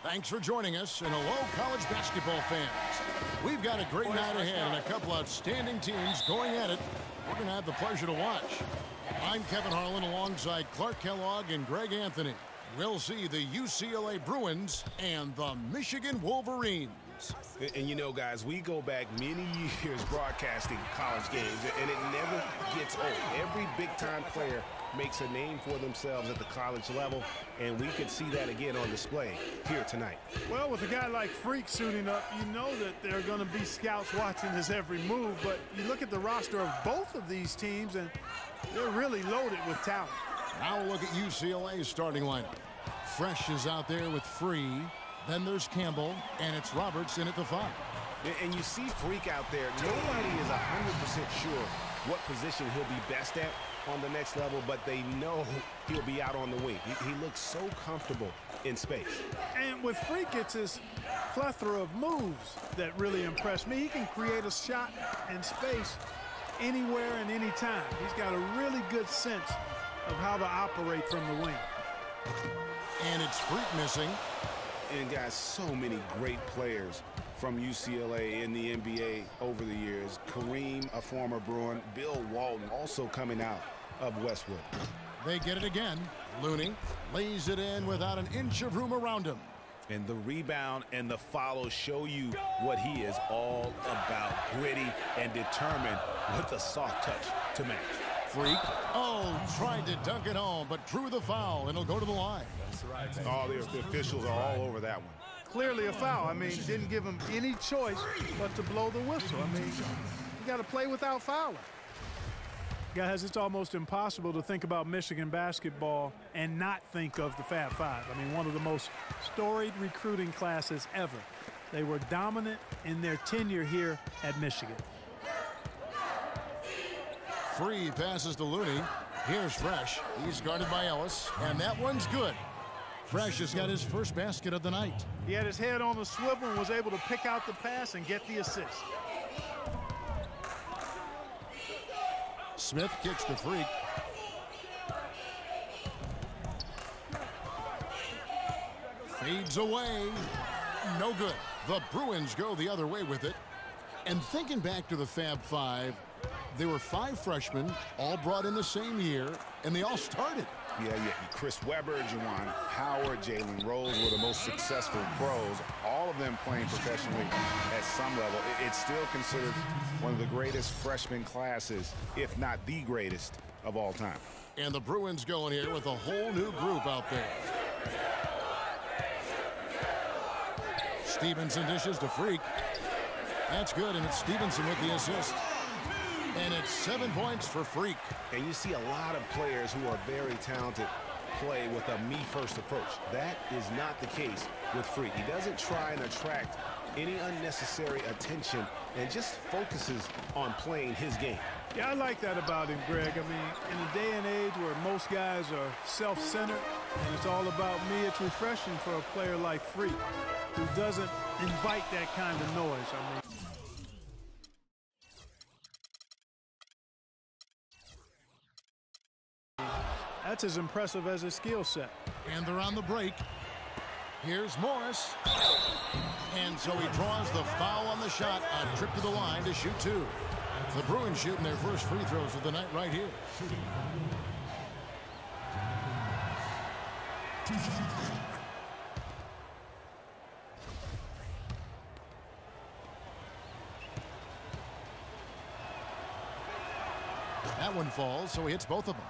Thanks for joining us, and hello, college basketball fans. We've got a great night ahead and a couple outstanding teams going at it. We're going to have the pleasure to watch. I'm Kevin Harlan alongside Clark Kellogg and Greg Anthony. We'll see the UCLA Bruins and the Michigan Wolverines. And you know, guys, we go back many years broadcasting college games, and it never gets old. Every big-time player makes a name for themselves at the college level, and we could see that again on display here tonight. Well, with a guy like Freak suiting up, you know that there are going to be scouts watching his every move, but you look at the roster of both of these teams, and they're really loaded with talent. Now look at UCLA's starting lineup. Fresh is out there with Free. Then there's Campbell, and it's Roberts in at the 5. And you see Freak out there. Nobody is 100% sure what position he'll be best at on the next level, but they know he'll be out on the wing. He looks so comfortable in space. And with Freak, it's his plethora of moves that really impress me. He can create a shot in space anywhere and anytime. He's got a really good sense of how to operate from the wing. And it's Freak missing. And guys, so many great players from UCLA in the NBA over the years. Kareem, a former Bruin, Bill Walton also coming out of Westwood. They get it again. Looney lays it in without an inch of room around him. And the rebound and the follow show you what he is all about. Gritty and determined with a soft touch to match. Freak, tried to dunk it home, but drew the foul, and it'll go to the line. All the officials are all over that one. Clearly a foul. I mean, didn't give him any choice but to blow the whistle. I mean, you got to play without fouling. Guys, it's almost impossible to think about Michigan basketball and not think of the Fab Five. I mean, one of the most storied recruiting classes ever. They were dominant in their tenure here at Michigan. Free passes to Looney. Here's Fresh. He's guarded by Ellis, and that one's good. Fresh has got his first basket of the night. He had his head on the swivel and was able to pick out the pass and get the assist. Smith kicks to Freak. Fades away. No good. The Bruins go the other way with it. And thinking back to the Fab Five, there were 5 freshmen, all brought in the same year, and they all started. Yeah. Chris Webber, Juwan Howard, Jalen Rose were the most successful pros, all of them playing professionally at some level. It's still considered one of the greatest freshman classes, if not the greatest of all time. And the Bruins going here with a whole new group out there. Stevenson dishes to Freak. That's good, and it's Stevenson with the assist. And it's 7 points for Freak. And you see a lot of players who are very talented play with a me-first approach. That is not the case with Freak. He doesn't try and attract any unnecessary attention and just focuses on playing his game. Yeah, I like that about him, Greg. I mean, in a day and age where most guys are self-centered and it's all about me, it's refreshing for a player like Freak who doesn't invite that kind of noise. I mean, that's as impressive as his skill set. And they're on the break. Here's Morris. And so he draws the foul on the shot. A trip to the line to shoot 2. The Bruins shooting their first free throws of the night right here. That one falls, so he hits both of them.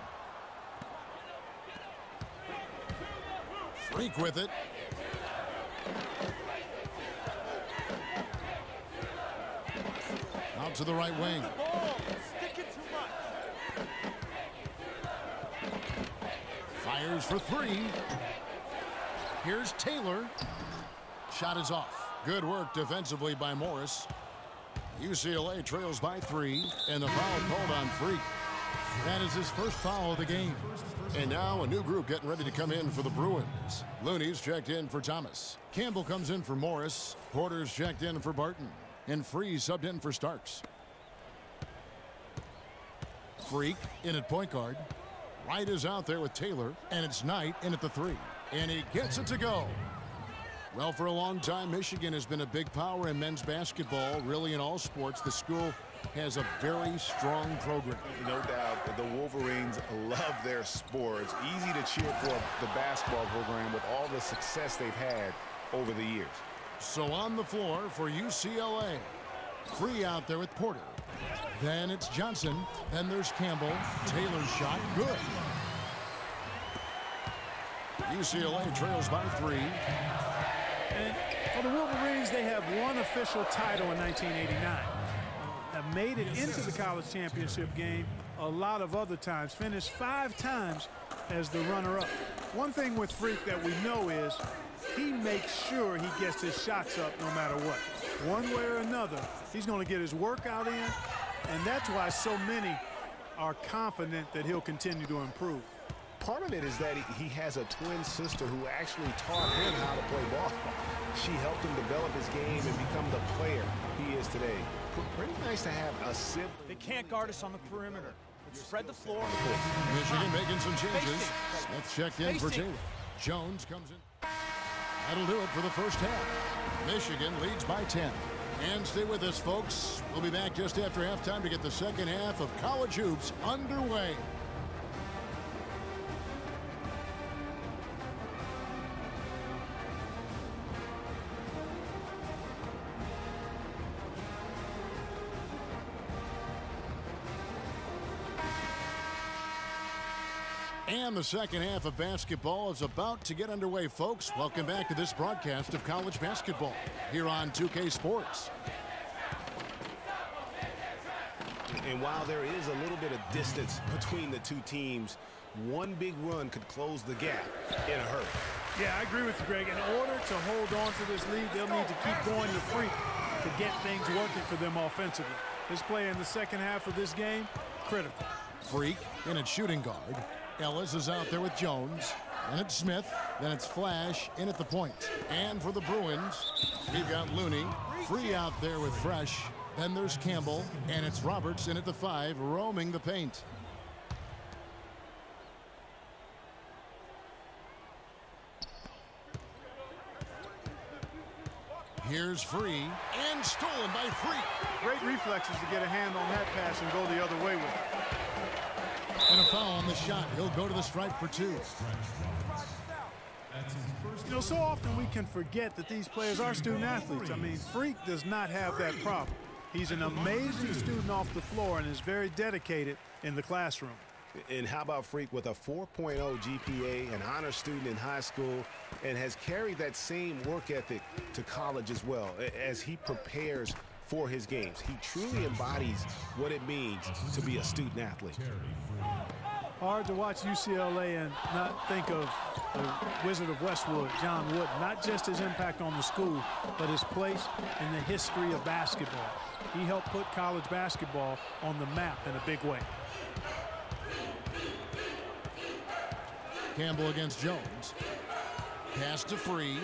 Freak with it. Out to the right wing. Fires for 3. Here's Taylor. Shot is off. Good work defensively by Morris. UCLA trails by 3, and the foul called on Freak. That is his first foul of the game. And now a new group getting ready to come in for the Bruins. Looney's checked in for Thomas. Campbell comes in for Morris. Porter's checked in for Barton. And Free subbed in for Starks. Freak in at point guard. Wright is out there with Taylor. And it's Knight in at the 3. And he gets it to go. Well, for a long time, Michigan has been a big power in men's basketball, really in all sports. The school has a very strong program. No doubt, the Wolverines love their sports. Easy to cheer for the basketball program with all the success they've had over the years. So on the floor for UCLA. Free out there with Porter. Then it's Johnson. Then there's Campbell. Taylor's shot, good. UCLA trails by 3. And for the Wolverines, they have one official title in 1989. Have made it into the college championship game a lot of other times. Finished 5 times as the runner-up. One thing with Freak that we know is he makes sure he gets his shots up no matter what. One way or another, he's going to get his workout in, and that's why so many are confident that he'll continue to improve. Part of it is that he has a twin sister who actually taught him how to play ball. She helped him develop his game and become the player he is today. Pretty nice to have a sibling. They can't guard us on the perimeter. Let's spread the floor. Michigan making some changes. Smith checked in for Taylor. Jones comes in. That'll do it for the first half. Michigan leads by 10. And stay with us, folks. We'll be back just after halftime to get the second half of college hoops underway. And the second half of basketball is about to get underway, folks. Welcome back to this broadcast of college basketball here on 2K Sports. And while there is a little bit of distance between the two teams, one big run could close the gap in a hurry. Yeah, I agree with you, Greg. In order to hold on to this lead, they'll need to keep going to Freak to get things working for them offensively. This play in the second half of this game, critical. Freak in at shooting guard. Ellis is out there with Jones. Then it's Smith. Then it's Flash in at the point. And for the Bruins, we've got Looney. Free out there with Fresh. Then there's Campbell. And it's Roberts in at the 5, roaming the paint. Here's Free. And stolen by Freak. Great reflexes to get a hand on that pass and go the other way with it. And a foul on the shot. He'll go to the stripe for 2. You know, so often we can forget that these players are student athletes. I mean, Freak does not have that problem. He's an amazing student off the floor and is very dedicated in the classroom. And how about Freak with a 4.0 GPA, an honor student in high school, and has carried that same work ethic to college as well as he prepares for his games. He truly embodies what it means to be a student athlete. Hard to watch UCLA and not think of the Wizard of Westwood, John Wooden. Not just his impact on the school, but his place in the history of basketball. He helped put college basketball on the map in a big way. Campbell against Jones. Pass to Free.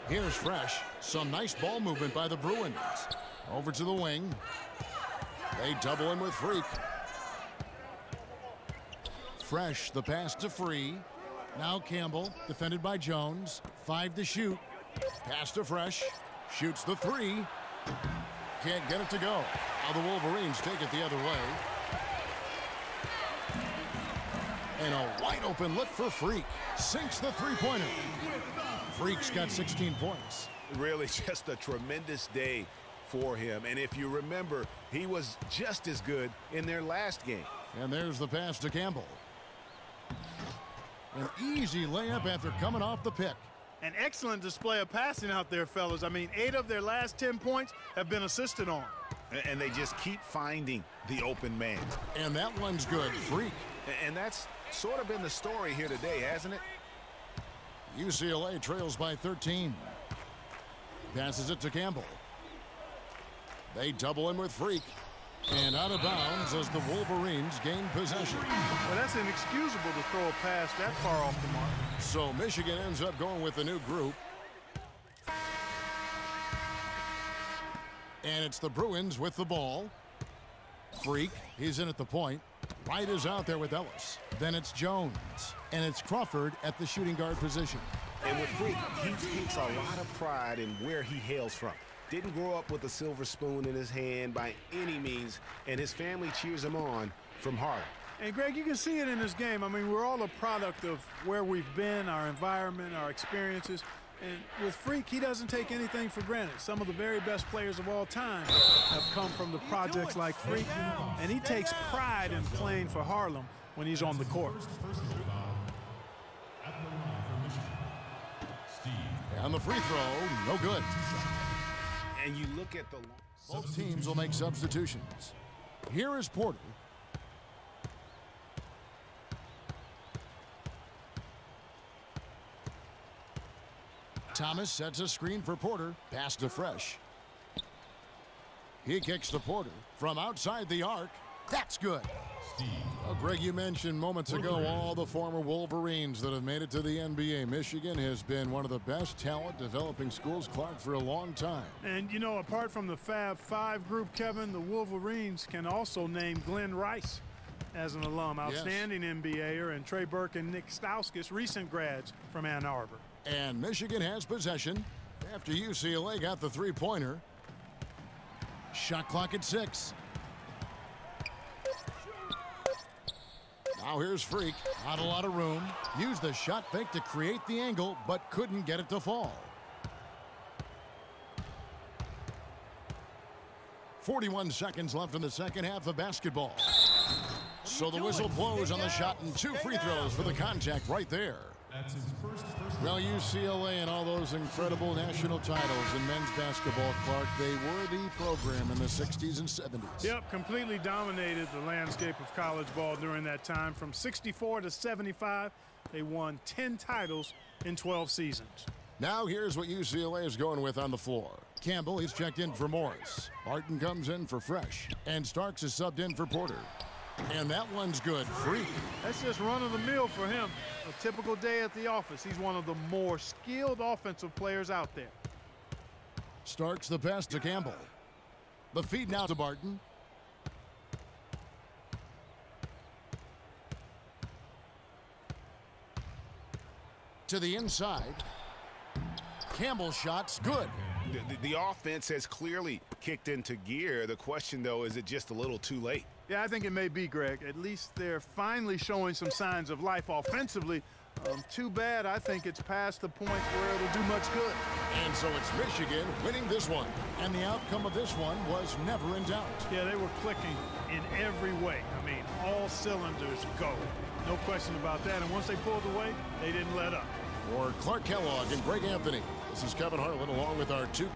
Here's Fresh. Some nice ball movement by the Bruins. Over to the wing. They double him with Freak. Fresh, the pass to Free. Now Campbell, defended by Jones. 5 to shoot. Pass to Fresh. Shoots the 3. Can't get it to go. Now the Wolverines take it the other way. And a wide open look for Freak. Sinks the 3-pointer. Freak's got 16 points. Really just a tremendous day for him. And if you remember, he was just as good in their last game. And there's the pass to Campbell. An easy layup after coming off the pick. An excellent display of passing out there, fellas. I mean, 8 of their last 10 points have been assisted on. And they just keep finding the open man. And that one's good. Freak. And that's sort of been the story here today, hasn't it? UCLA trails by 13. Passes it to Campbell. They double him with Freak. And out of bounds as the Wolverines gain possession. Well, that's inexcusable to throw a pass that far off the mark. So Michigan ends up going with a new group. And it's the Bruins with the ball. Freak, he's in at the point. Wright is out there with Ellis. Then it's Jones. And it's Crawford at the shooting guard position. And with Freak, he takes a lot of pride in where he hails from. Didn't grow up with a silver spoon in his hand by any means, and his family cheers him on from Harlem. And, Greg, you can see it in this game. I mean, we're all a product of where we've been, our environment, our experiences. And with Freak, he doesn't take anything for granted. Some of the very best players of all time have come from the projects like Freak, and he takes pride in playing for Harlem when he's on the court. And the free throw, no good. And you look at the... Both teams will make substitutions. Here is Porter. Thomas sets a screen for Porter. Pass to Fresh. He kicks to Porter from outside the arc. That's good. Well, Greg, you mentioned moments ago all the former Wolverines that have made it to the NBA. Michigan has been one of the best talent developing schools, Clark, for a long time. And, you know, apart from the Fab Five group, Kevin, the Wolverines can also name Glenn Rice as an alum, outstanding NBAer, and Trey Burke and Nick Stauskas, recent grads from Ann Arbor. And Michigan has possession after UCLA got the three-pointer. Shot clock at 6. Now here's Freak. Not a lot of room. Used the shot fake to create the angle, but couldn't get it to fall. 41 seconds left in the second half of basketball. So the whistle blows on the shot and 2 free throws for the contact right there. That's his first Well, UCLA and all those incredible national titles in men's basketball, Clark, they were the program in the 60s and 70s. Yep, completely dominated the landscape of college ball during that time. From 64 to 75, they won 10 titles in 12 seasons. Now here's what UCLA is going with on the floor. Campbell, he's checked in for Morris. Martin comes in for Fresh. And Starks is subbed in for Porter. And that one's good. Freak. That's just run-of-the-mill for him. A typical day at the office. He's one of the more skilled offensive players out there. Starks the pass to Campbell. The feed now to Barton. To the inside. Campbell's shot's good. The offense has clearly kicked into gear. The question, though, is it just a little too late? Yeah, I think it may be, Greg. At least they're finally showing some signs of life offensively. Too bad. I think it's past the point where it'll do much good. And so it's Michigan winning this one. And the outcome of this one was never in doubt. Yeah, they were clicking in every way. I mean, all cylinders go. No question about that. And once they pulled away, they didn't let up. For Clark Kellogg and Greg Anthony, this is Kevin Harlan along with our 2